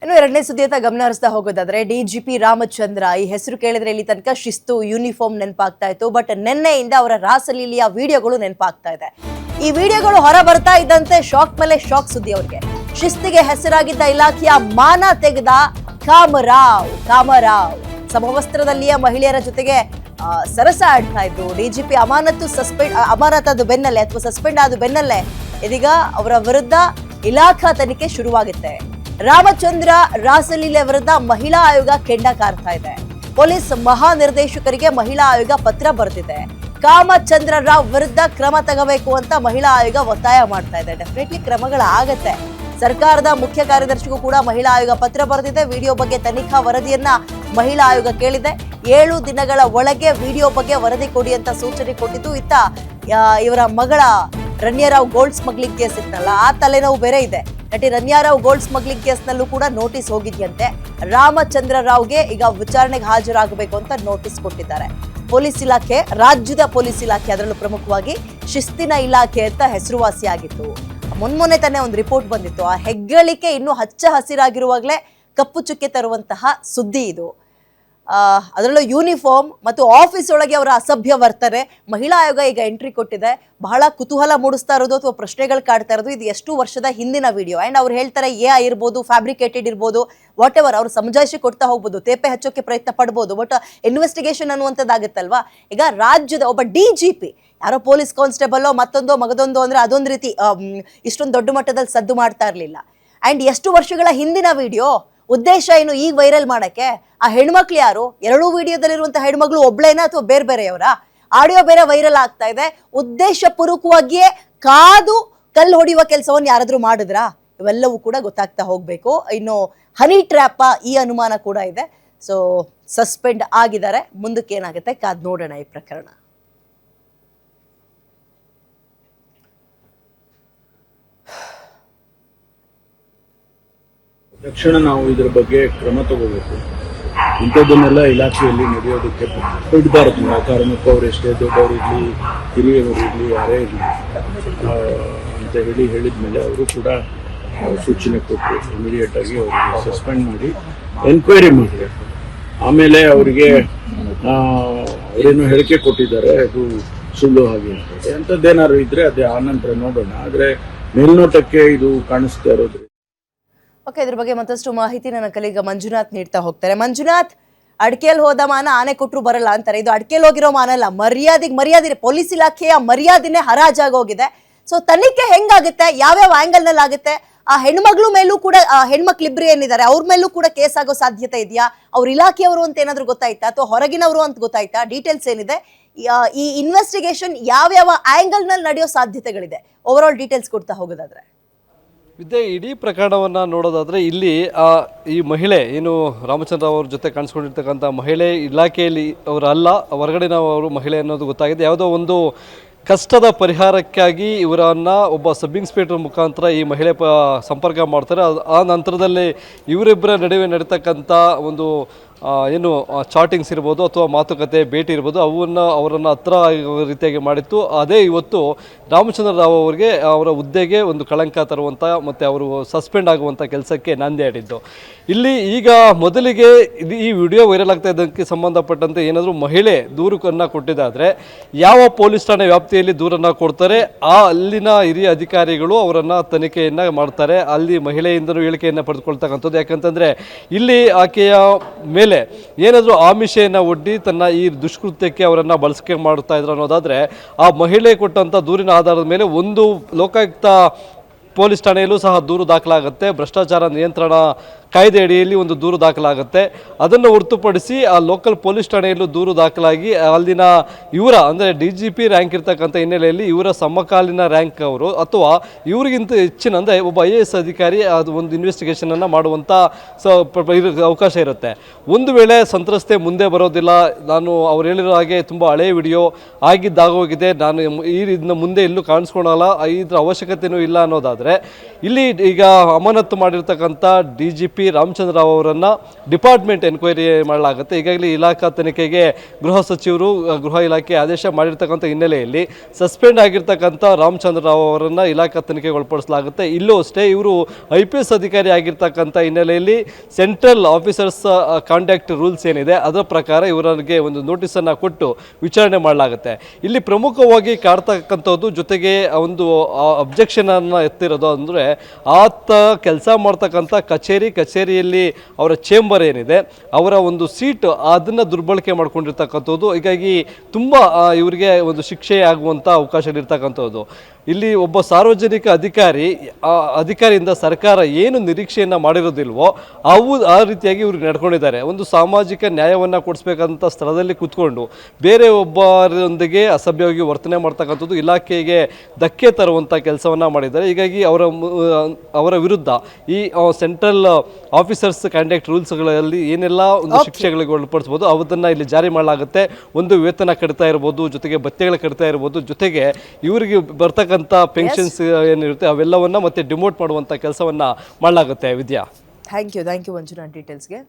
ಇನ್ನು ಎರಡನೇ ಸುದ್ದಿಯತ್ತ ಗಮನ ಹರಿಸ್ತಾ ಹೋಗೋದಾದ್ರೆ ಡಿಜಿಪಿ ರಾಮಚಂದ್ರ ಈ ಹೆಸರು ಕೇಳಿದ್ರೆ ಇಲ್ಲಿ ತನಕ ಶಿಸ್ತು ಯೂನಿಫಾರ್ಮ್ ನೆನಪಾಗ್ತಾ ಇತ್ತು. ಬಟ್ ನಿನ್ನೆಯಿಂದ ಅವರ ರಾಸಲೀಲೆಯ ವಿಡಿಯೋಗಳು ನೆನಪಾಗ್ತಾ ಇದೆ. ಈ ವಿಡಿಯೋಗಳು ಹೊರ ಬರ್ತಾ ಇದ್ದಂತೆ ಶಾಕ್ ಮೇಲೆ ಶಾಕ್ ಸುದ್ದಿ. ಅವರಿಗೆ ಶಿಸ್ತಿಗೆ ಹೆಸರಾಗಿದ್ದ ಇಲಾಖೆಯ ಮಾನ ತೆಗೆದ ಕಾಮರಾವ್ ಸಮವಸ್ತ್ರದಲ್ಲಿಯ ಮಹಿಳೆಯರ ಜೊತೆಗೆ ಸರಸ ಆಡ್ತಾ ಇದ್ರು. ಡಿಜಿಪಿ ಅಮಾನತಾದ ಬೆನ್ನಲ್ಲೇ ಅಥವಾ ಸಸ್ಪೆಂಡ್ ಆದ ಬೆನ್ನಲ್ಲೇ ಇದೀಗ ಅವರ ವಿರುದ್ಧ ಇಲಾಖಾ ತನಿಖೆ ಶುರುವಾಗುತ್ತೆ. ರಾಮಚಂದ್ರ ರಾಸಲೀಲೆ ವಿರುದ್ಧ ಮಹಿಳಾ ಆಯೋಗ ಕೆಂಡ ಕಾರ್ತಾ ಇದೆ. ಪೊಲೀಸ್ ಮಹಾನಿರ್ದೇಶಕರಿಗೆ ಮಹಿಳಾ ಆಯೋಗ ಪತ್ರ ಬರೆದಿದೆ. ಕಾಮಚಂದ್ರ ರಾವ್ ವಿರುದ್ಧ ಕ್ರಮ ತಗೋಬೇಕು ಅಂತ ಮಹಿಳಾ ಆಯೋಗ ಒತ್ತಾಯ ಮಾಡ್ತಾ ಇದೆ. ಡೆಫಿನೆಟ್ಲಿ ಕ್ರಮಗಳಾಗತ್ತೆ. ಸರ್ಕಾರದ ಮುಖ್ಯ ಕಾರ್ಯದರ್ಶಿಗೂ ಕೂಡ ಮಹಿಳಾ ಆಯೋಗ ಪತ್ರ ಬರೆದಿದೆ. ವಿಡಿಯೋ ಬಗ್ಗೆ ತನಿಖಾ ವರದಿಯನ್ನ ಮಹಿಳಾ ಆಯೋಗ ಕೇಳಿದೆ. 7 ದಿನಗಳ ಒಳಗೆ ವಿಡಿಯೋ ಬಗ್ಗೆ ವರದಿ ಕೊಡಿ ಅಂತ ಸೂಚನೆ ಕೊಟ್ಟಿದ್ದು. ಇತ್ತ ಇವರ ಮಗಳ ರಣ್ಯಾರಾವ್ ಗೋಲ್ಡ್ ಸ್ಮಗ್ಲಿಂಗ್ ಕೇಸ್ ಇತ್ತಲ್ಲ, ಆ ತಲೆನೋವು ಬೇರೆ ಇದೆ. ನಟಿ ರಣ್ಯಾರಾವ್ ಗೋಲ್ಡ್ ಸ್ಮಗ್ಲಿಂಗ್ ಕೇಸ್ನಲ್ಲೂ ಕೂಡ ನೋಟಿಸ್ ಹೋಗಿದ್ಯಂತೆ. ರಾಮಚಂದ್ರ ರಾವ್ಗೆ ಈಗ ವಿಚಾರಣೆಗೆ ಹಾಜರಾಗಬೇಕು ಅಂತ ನೋಟಿಸ್ ಕೊಟ್ಟಿದ್ದಾರೆ. ಪೊಲೀಸ್ ಇಲಾಖೆ, ರಾಜ್ಯದ ಪೊಲೀಸ್ ಇಲಾಖೆ, ಅದರಲ್ಲೂ ಪ್ರಮುಖವಾಗಿ ಶಿಸ್ತಿನ ಇಲಾಖೆ ಅಂತ ಹೆಸರುವಾಸಿಯಾಗಿತ್ತು. ಮೊನ್ನೆ ತಾನೇ ಒಂದು ರಿಪೋರ್ಟ್ ಬಂದಿತ್ತು. ಆ ಹೆಗ್ಗಳಿಕೆ ಇನ್ನೂ ಹಚ್ಚ ಹಸಿರಾಗಿರುವಾಗಲೇ ಕಪ್ಪು ಚುಕ್ಕೆ ತರುವಂತಹ ಸುದ್ದಿ ಇದು. ಅದರಲ್ಲೂ ಯೂನಿಫಾರ್ಮ್ ಮತ್ತು ಆಫೀಸ್ ಒಳಗೆ ಅವರ ಅಸಭ್ಯ ವರ್ತನೆ. ಮಹಿಳಾ ಆಯೋಗ ಈಗ ಎಂಟ್ರಿ ಕೊಟ್ಟಿದೆ. ಬಹಳ ಕುತೂಹಲ ಮೂಡಿಸ್ತಾ ಇರೋದು ಅಥವಾ ಪ್ರಶ್ನೆಗಳು ಕಾಡ್ತಾ ಇರೋದು, ಇದು ಎಷ್ಟು ವರ್ಷದ ಹಿಂದಿನ ವಿಡಿಯೋ. ಆ್ಯಂಡ್ ಅವ್ರು ಹೇಳ್ತಾರೆ AI ಇರ್ಬೋದು, ಫ್ಯಾಬ್ರಿಕೇಟೆಡ್ ಇರ್ಬೋದು, ವಾಟ್ ಎವರ್, ಅವ್ರು ಸಮಜಾಯಿಷಿ ಕೊಡ್ತಾ ಹೋಗ್ಬೋದು, ತೇಪೆ ಹಚ್ಚೋಕೆ ಪ್ರಯತ್ನ ಪಡ್ಬೋದು. But investigation ಅನ್ನುವಂಥದ್ದಾಗುತ್ತಲ್ವಾ. ಈಗ ರಾಜ್ಯದ ಒಬ್ಬ DGP, ಯಾರೋ ಪೊಲೀಸ್ ಕಾನ್ಸ್ಟೇಬಲ್ಲೋ ಮತ್ತೊಂದೋ ಮಗದೊಂದೋ ಅಂದ್ರೆ ಅದೊಂದು ರೀತಿ ಇಷ್ಟೊಂದು ದೊಡ್ಡ ಮಟ್ಟದಲ್ಲಿ ಸದ್ದು ಮಾಡ್ತಾ ಇರಲಿಲ್ಲ. ಆ್ಯಂಡ್ ಎಷ್ಟು ವರ್ಷಗಳ ಹಿಂದಿನ ವಿಡಿಯೋ. ಉದ್ದೇಶ ಏನು ಈಗ ವೈರಲ್ ಮಾಡಕ್ಕೆ? ಆ ಹೆಣ್ಮಕ್ಳು ಯಾರು? 2 ವಿಡಿಯೋದಲ್ಲಿರುವಂತಹ ಹೆಣ್ಮಕ್ಳು ಒಬ್ಳೇನಾ ಅಥವಾ ಬೇರೆ ಬೇರೆಯವರ? ಆಡಿಯೋ ಬೇರೆ ವೈರಲ್ ಆಗ್ತಾ ಇದೆ. ಉದ್ದೇಶ ಪೂರ್ವಕವಾಗಿಯೇ ಕಾದು ಕಲ್ಲು ಹೊಡೆಯುವ ಕೆಲಸವನ್ನು ಯಾರಾದ್ರೂ ಮಾಡಿದ್ರಾ? ಇವೆಲ್ಲವೂ ಕೂಡ ಗೊತ್ತಾಗ್ತಾ ಹೋಗ್ಬೇಕು. ಇನ್ನು ಹನಿ ಟ್ರ್ಯಾಪ ಈ ಅನುಮಾನ ಕೂಡ ಇದೆ. ಸೊ ಸಸ್ಪೆಂಡ್ ಆಗಿದ್ದಾರೆ. ಮುಂದಕ್ಕೆ ಏನಾಗುತ್ತೆ ಕಾದ್ ನೋಡೋಣ ಈ ಪ್ರಕರಣ. ತಕ್ಷಣ ನಾವು ಇದರ ಬಗ್ಗೆ ಕ್ರಮ ತಗೋಬೇಕು. ಇಂಥದ್ದನ್ನೆಲ್ಲ ಇಲಾಖೆಯಲ್ಲಿ ನಡೆಯೋದಕ್ಕೆ ಬಿಡಬಾರದು. ಆ ಕಾರಣಕ್ಕೂ ಅವರು ಎಷ್ಟೇ ದೊಡ್ಡವರಿರಲಿ, ಹಿರಿಯವರಿರಲಿ, ಯಾರೇ ಇರಲಿ ಅಂತ ಹೇಳಿದ ಮೇಲೆ ಅವರು ಕೂಡ ಸೂಚನೆ ಕೊಟ್ಟು ಇಮಿಡಿಯೇಟ್ ಆಗಿ ಅವರಿಗೆ ಸಸ್ಪೆಂಡ್ ಮಾಡಿ ಎನ್ಕ್ವೈರಿ ಮಾಡಿ, ಆಮೇಲೆ ಅವರಿಗೆ ಅವರೇನು ಹೇಳಿಕೆ ಕೊಟ್ಟಿದ್ದಾರೆ ಅದು ಸುಳ್ಳು ಹಾಗೆ ಅಂಥದ್ದೇನಾದ್ರು ಇದ್ರೆ ಅದೇ ಆನಂತರ ನೋಡೋಣ. ಆದರೆ ಮೇಲ್ನೋಟಕ್ಕೆ ಇದು ಕಾಣಿಸ್ತಾ ಇರೋದು. ಓಕೆ, ಇದ್ರ ಬಗ್ಗೆ ಮತ್ತಷ್ಟು ಮಾಹಿತಿ ನನ್ನ ಕಲೀಗ ಮಂಜುನಾಥ್ ನೀಡ್ತಾ ಹೋಗ್ತಾರೆ. ಮಂಜುನಾಥ್, ಅಡ್ಕೆಯಲ್ಲಿ ಹೋದ ಮಾನ ಆನೆ ಕೊಟ್ಟರು ಬರಲ್ಲ ಅಂತಾರೆ. ಇದು ಅಡ್ಕೆಯಲ್ಲಿ ಹೋಗಿರೋ ಮಾನ ಅಲ್ಲ, ಮರ್ಯಾದೆ ಪೊಲೀಸ್ ಇಲಾಖೆಯ ಮರ್ಯಾದೆನೇ ಹರಾಜಾಗೋಗಿದೆ. ಸೊ ತನಿಖೆ ಹೆಂಗಾಗುತ್ತೆ, ಯಾವ್ಯಾವ ಆಂಗಲ್ ನಲ್ಲಿ ಆಗುತ್ತೆ? ಆ ಹೆಣ್ಮಕ್ಳು ಮೇಲೂ ಕೂಡ, ಹೆಣ್ಮಕ್ಳಿಬ್ರು ಏನಿದ್ದಾರೆ ಅವ್ರ ಮೇಲೂ ಕೂಡ ಕೇಸ್ ಆಗೋ ಸಾಧ್ಯತೆ ಇದೆಯಾ? ಅವ್ರ ಇಲಾಖೆಯವರು ಅಂತ ಏನಾದ್ರು ಗೊತ್ತಾಯ್ತಾ ಅಥವಾ ಹೊರಗಿನವರು ಅಂತ ಗೊತ್ತಾಯ್ತಾ? ಡೀಟೇಲ್ಸ್ ಏನಿದೆ? ಈ ಇನ್ವೆಸ್ಟಿಗೇಷನ್ ಯಾವ್ಯಾವ ಆಂಗಲ್ ನಲ್ಲಿ ನಡೆಯೋ ಸಾಧ್ಯತೆಗಳಿದೆ? ಓವರ್ ಆಲ್ ಡೀಟೇಲ್ಸ್ ಕೊಡ್ತಾ ಹೋಗೋದಾದ್ರೆ ವಿದ್ಯೆ, ಇಡೀ ಪ್ರಕರಣವನ್ನು ನೋಡೋದಾದರೆ ಇಲ್ಲಿ ಈ ಮಹಿಳೆ ಏನು ರಾಮಚಂದ್ರ ಅವ್ರ ಜೊತೆ ಕಾಣಿಸ್ಕೊಂಡಿರ್ತಕ್ಕಂಥ ಮಹಿಳೆ ಇಲಾಖೆಯಲ್ಲಿ ಅವರು ಅಲ್ಲ, ಹೊರಗಡೆನವರು ಮಹಿಳೆ ಅನ್ನೋದು ಗೊತ್ತಾಗಿದೆ. ಯಾವುದೋ ಒಂದು ಕಷ್ಟದ ಪರಿಹಾರಕ್ಕಾಗಿ ಇವರನ್ನು ಒಬ್ಬ ಸಬ್ ಇನ್ಸ್ಪೆಕ್ಟರ್ ಮುಖಾಂತರ ಈ ಮಹಿಳೆ ಸಂಪರ್ಕ ಮಾಡ್ತಾರೆ. ಆ ನಂತರದಲ್ಲಿ ಇವರಿಬ್ಬರ ನಡುವೆ ನಡೀತಕ್ಕಂಥ ಒಂದು ಏನು ಚಾಟಿಂಗ್ಸ್ ಇರ್ಬೋದು ಅಥವಾ ಮಾತುಕತೆ ಭೇಟಿ ಇರ್ಬೋದು, ಅವರನ್ನು ಹತ್ರ ರೀತಿಯಾಗಿ ಮಾಡಿತ್ತು. ಅದೇ ಇವತ್ತು ರಾಮಚಂದ್ರ ರಾವ್ ಅವರಿಗೆ ಅವರ ಹುದ್ದೆಗೆ ಒಂದು ಕಳಂಕ ತರುವಂಥ ಮತ್ತು ಅವರು ಸಸ್ಪೆಂಡ್ ಆಗುವಂಥ ಕೆಲಸಕ್ಕೆ ನಾಂದಿ ಆಡಿದ್ದು. ಇಲ್ಲಿ ಈಗ ಮೊದಲಿಗೆ ಈ ವಿಡಿಯೋ ವೈರಲ್ ಆಗ್ತಾ ಇದ್ದಕ್ಕೆ ಸಂಬಂಧಪಟ್ಟಂತೆ ಏನಾದರೂ ಮಹಿಳೆ ದೂರನ್ನು ಕೊಟ್ಟಿದ್ದಾದರೆ ಯಾವ ಪೊಲೀಸ್ ಠಾಣೆ ವ್ಯಾಪ್ತಿಯಲ್ಲಿ ದೂರನ್ನು ಕೊಡ್ತಾರೆ, ಅಲ್ಲಿನ ಹಿರಿಯ ಅಧಿಕಾರಿಗಳು ಅವರನ್ನು ತನಿಖೆಯನ್ನು ಮಾಡ್ತಾರೆ. ಅಲ್ಲಿ ಮಹಿಳೆಯಿಂದಲೂ ಹೇಳಿಕೆಯನ್ನು ಪಡೆದುಕೊಳ್ತಕ್ಕಂಥದ್ದು. ಯಾಕಂತಂದರೆ ಇಲ್ಲಿ ಆಕೆಯ ಮೇಲೆ ಏನಾದರೂ ಆಮಿಷೆಯನ್ನು ಒಡ್ಡಿ ತನ್ನ ಈ ದುಷ್ಕೃತ್ಯಕ್ಕೆ ಅವರನ್ನು ಬಳಕೆ ಮಾಡ್ತಾ ಇದ್ರು ಅನ್ನೋದಾದರೆ, ಆ ಮಹಿಳೆ ಕೊಟ್ಟಂಥ ದೂರಿನ ಆಧಾರದ ಮೇಲೆ ಒಂದು ಲೋಕಾಯುಕ್ತ ಪೊಲೀಸ್ ಠಾಣೆಯಲ್ಲೂ ಸಹ ದೂರು ದಾಖಲಾಗುತ್ತೆ. ಭ್ರಷ್ಟಾಚಾರ ನಿಯಂತ್ರಣ ಕಾಯ್ದೆ ಅಡಿಯಲ್ಲಿ ಒಂದು ದೂರು ದಾಖಲಾಗುತ್ತೆ. ಅದನ್ನು ಹೊರತುಪಡಿಸಿ ಆ ಲೋಕಲ್ ಪೊಲೀಸ್ ಠಾಣೆಯಲ್ಲೂ ದೂರು ದಾಖಲಾಗಿ ಅಲ್ಲಿನ ಇವರ ಅಂದರೆ DGP ರ್ಯಾಂಕ್ ಇರ್ತಕ್ಕಂಥ ಹಿನ್ನೆಲೆಯಲ್ಲಿ ಇವರ ಸಮಕಾಲೀನ ರ್ಯಾಂಕ್ ಅವರು ಅಥವಾ ಇವರಿಗಿಂತ ಹೆಚ್ಚಿನ ಅಂದರೆ ಒಬ್ಬ IAS ಅಧಿಕಾರಿ ಅದು ಒಂದು ಇನ್ವೆಸ್ಟಿಗೇಷನನ್ನು ಮಾಡುವಂಥ ಅವಕಾಶ ಇರುತ್ತೆ. ಒಂದು ವೇಳೆ ಸಂತ್ರಸ್ತೆ ಮುಂದೆ ಬರೋದಿಲ್ಲ, ನಾನು ಅವ್ರು ಹೇಳಿರೋ ಹಾಗೆ ತುಂಬ ಹಳೆಯ ವಿಡಿಯೋ ಆಗಿದ್ದಾಗೋಗಿದೆ, ನಾನು ಇದನ್ನ ಮುಂದೆ ಎಲ್ಲೂ ಕಾಣಿಸ್ಕೊಳಲ್ಲ, ಇದರ ಅವಶ್ಯಕತೆಯೂ ಇಲ್ಲ ಅನ್ನೋದಾದರೆ ಇಲ್ಲಿ ಈಗ ಅಮಾನತು ಮಾಡಿರ್ತಕ್ಕಂಥ DGP ಪಿ ರಾಮಚಂದ್ರ ರಾವ್ ಅವರನ್ನು ಡಿಪಾರ್ಟ್ಮೆಂಟ್ ಎನ್ಕ್ವೈರಿ ಮಾಡಲಾಗುತ್ತೆ. ಈಗಾಗಲೇ ಇಲಾಖಾ ತನಿಖೆಗೆ ಗೃಹ ಸಚಿವರು ಗೃಹ ಇಲಾಖೆ ಆದೇಶ ಮಾಡಿರ್ತಕ್ಕಂಥ ಹಿನ್ನೆಲೆಯಲ್ಲಿ ಸಸ್ಪೆಂಡ್ ಆಗಿರ್ತಕ್ಕಂಥ ರಾಮಚಂದ್ರ ರಾವ್ ಅವರನ್ನು ಇಲಾಖಾ ತನಿಖೆಗೆ ಒಳಪಡಿಸಲಾಗುತ್ತೆ. ಇಲ್ಲೂ ಅಷ್ಟೇ ಇವರು IPS ಅಧಿಕಾರಿ ಆಗಿರ್ತಕ್ಕಂಥ ಹಿನ್ನೆಲೆಯಲ್ಲಿ ಸೆಂಟ್ರಲ್ ಆಫೀಸರ್ಸ್ ಕಾಂಟ್ಯಾಕ್ಟ್ ರೂಲ್ಸ್ ಏನಿದೆ ಅದರ ಪ್ರಕಾರ ಇವರಿಗೆ ಒಂದು ನೋಟಿಸನ್ನು ಕೊಟ್ಟು ವಿಚಾರಣೆ ಮಾಡಲಾಗುತ್ತೆ. ಇಲ್ಲಿ ಪ್ರಮುಖವಾಗಿ ಕಾಡ್ತಕ್ಕಂಥದ್ದು ಜೊತೆಗೆ ಒಂದು ಅಬ್ಜೆಕ್ಷನ್ ಅನ್ನು ಎತ್ತಿರೋದು ಅಂದರೆ ಆತ ಕೆಲಸ ಮಾಡ್ತಕ್ಕಂಥ ಕಚೇರಿಯಲ್ಲಿ ಅವರ ಚೇಂಬರ್ ಏನಿದೆ ಅವರ ಒಂದು ಸೀಟ್ ಅದನ್ನು ದುರ್ಬಳಕೆ ಮಾಡ್ಕೊಂಡಿರ್ತಕ್ಕಂಥದ್ದು. ಹೀಗಾಗಿ ತುಂಬ ಇವರಿಗೆ ಒಂದು ಶಿಕ್ಷೆ ಆಗುವಂಥ ಅವಕಾಶಗಳಿರ್ತಕ್ಕಂಥದ್ದು. ಇಲ್ಲಿ ಒಬ್ಬ ಸಾರ್ವಜನಿಕ ಅಧಿಕಾರಿಯಿಂದ ಸರ್ಕಾರ ಏನು ನಿರೀಕ್ಷೆಯನ್ನು ಮಾಡಿರೋದಿಲ್ವೋ ಆ ರೀತಿಯಾಗಿ ಇವರು ನಡ್ಕೊಂಡಿದ್ದಾರೆ. ಒಂದು ಸಾಮಾಜಿಕ ನ್ಯಾಯವನ್ನು ಕೊಡಿಸ್ಬೇಕಂತ ಸ್ಥಳದಲ್ಲಿ ಕೂತ್ಕೊಂಡು ಬೇರೆ ಒಬ್ಬರೊಂದಿಗೆ ಅಸಭ್ಯವಾಗಿ ವರ್ತನೆ ಮಾಡ್ತಕ್ಕಂಥದ್ದು, ಇಲಾಖೆಗೆ ಧಕ್ಕೆ ತರುವಂಥ ಕೆಲಸವನ್ನು ಮಾಡಿದ್ದಾರೆ. ಹೀಗಾಗಿ ಅವರ ವಿರುದ್ಧ ಈ ಸೆಂಟ್ರಲ್ ಆಫೀಸರ್ಸ್ ಕಾಂಟ್ಯಾಕ್ಟ್ ರೂಲ್ಸ್ಗಳಲ್ಲಿ ಏನೆಲ್ಲ ಒಂದು ಶಿಕ್ಷೆಗಳಿಗೆ ಒಳಪಡಿಸ್ಬೋದು ಅದನ್ನು ಇಲ್ಲಿ ಜಾರಿ ಮಾಡಲಾಗುತ್ತೆ. ಒಂದು ವೇತನ ಕಡಿತ ಇರ್ಬೋದು, ಜೊತೆಗೆ ಭತ್ಯೆಗಳ ಕಡಿತ ಇರ್ಬೋದು, ಜೊತೆಗೆ ಇವರಿಗೆ ಬರ್ತಕ್ಕಂಥ ಪೆನ್ಷನ್ಸ್ ಏನಿರುತ್ತೆ ಅವೆಲ್ಲವನ್ನ ಮತ್ತೆ ಡಿಮೋಟ್ ಮಾಡುವಂಥ ಕೆಲಸವನ್ನು ಮಾಡಲಾಗುತ್ತೆ. ವಿದ್ಯಾ, ಥ್ಯಾಂಕ್ ಯು ಮಂಜುನಾಥ್ ಡೀಟೇಲ್ಸ್ಗೆ.